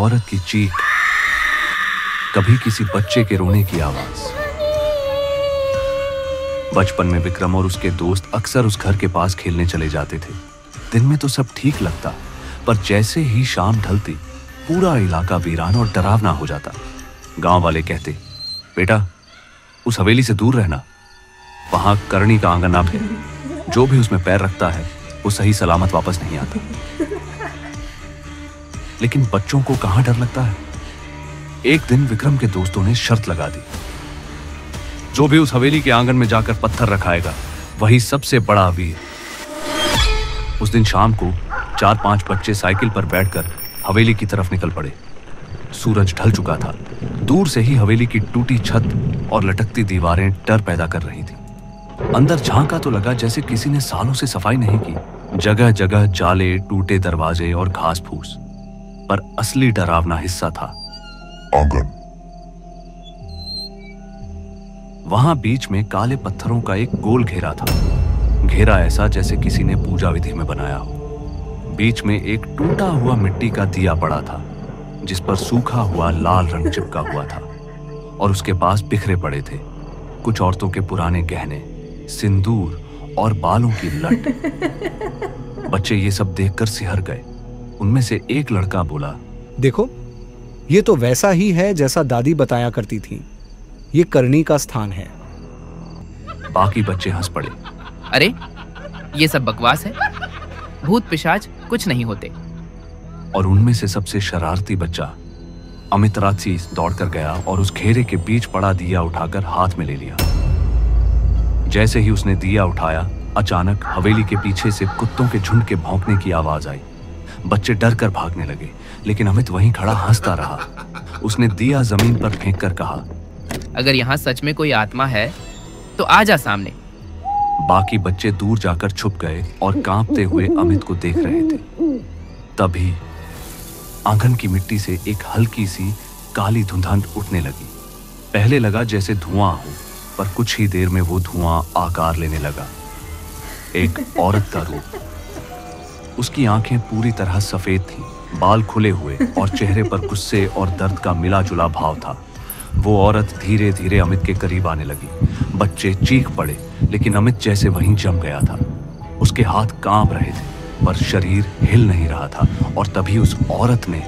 औरत की चीख, कभी किसी बच्चे के रोने की आवाज। बचपन में विक्रम और उसके दोस्त अक्सर उस घर के पास खेलने चले जाते थे। दिन में तो सब ठीक लगता, पर जैसे ही शाम ढलती पूरा इलाका वीरान और डरावना हो जाता। गांव वाले कहते, बेटा उस हवेली से दूर रहना, वहां करणी का आंगन आप है, जो भी उसमें पैर रखता है वो सही सलामत वापस नहीं आता। लेकिन बच्चों को कहां डर लगता है। एक दिन विक्रम के दोस्तों ने शर्त लगा दी, जो भी उस हवेली के आंगन में जाकर पत्थर रखाएगा वही सबसे बड़ा वीर। उस दिन शाम को 4-5 बच्चे साइकिल पर बैठकर हवेली की तरफ निकल पड़े। सूरज ढल चुका था। दूर से ही हवेली की टूटी छत और लटकती दीवारें डर पैदा कर रही थी। अंदर झांका तो लगा जैसे किसी ने सालों से सफाई नहीं की। जगह जगह जाले, टूटे दरवाजे और घास फूस। पर असली डरावना हिस्सा था आंगन। वहां बीच में काले पत्थरों का एक गोल घेरा था। घेरा ऐसा जैसे किसी ने पूजा विधि में बनाया हो। बीच में एक टूटा हुआ मिट्टी का दिया पड़ा था, जिस पर सूखा हुआ लाल रंग चिपका हुआ था, और उसके पास बिखरे पड़े थे कुछ औरतों के पुराने गहने, सिंदूर और बालों की लट। बच्चे ये सब देखकर सिहर गए। उनमें से एक लड़का बोला, देखो ये तो वैसा ही है जैसा दादी बताया करती थी। ये करणी का स्थान है। बाकी बच्चे हंस पड़े। अरे ये सब बकवास है, भूत पिशाच कुछ नहीं होते। और उनमें से सबसे शरारती बच्चा अमित रात्सी दौड़कर गया और उस घेरे के बीच पड़ा दिया उठाकर हाथ में ले लिया। जैसे ही उसने दिया उठाया, अचानक हवेली के पीछे से कुत्तों के झुंड के भौंकने की आवाज आई। बच्चे डर कर भागने लगे, लेकिन अमित वहीं खड़ा हंसता रहा। उसने दिया जमीन पर फेंक कर कहा, अगर यहाँ सच में कोई आत्मा है तो आ जा सामने। बाकी बच्चे दूर जाकर छुप गए और कांपते हुए अमित को देख रहे थे। तभी आंगन की मिट्टी से एक हल्की सी काली धुंधंड उठने लगी। पहले लगा जैसे धुआं हो, पर कुछ ही देर में वो धुआं आकार लेने लगा। एक औरत का रूप। उसकी आंखें पूरी तरह सफेद थीं, बाल खुले हुए और चेहरे पर गुस्से और दर्द का मिला जुला भाव था। वो औरत धीरे धीरे अमित के करीब आने लगी। बच्चे चीख पड़े, लेकिन अमित जैसे वहीं जम गया था। उसके हाथ कांप रहे थे, पर शरीर हिल नहीं रहा था। और तभी उस औरत ने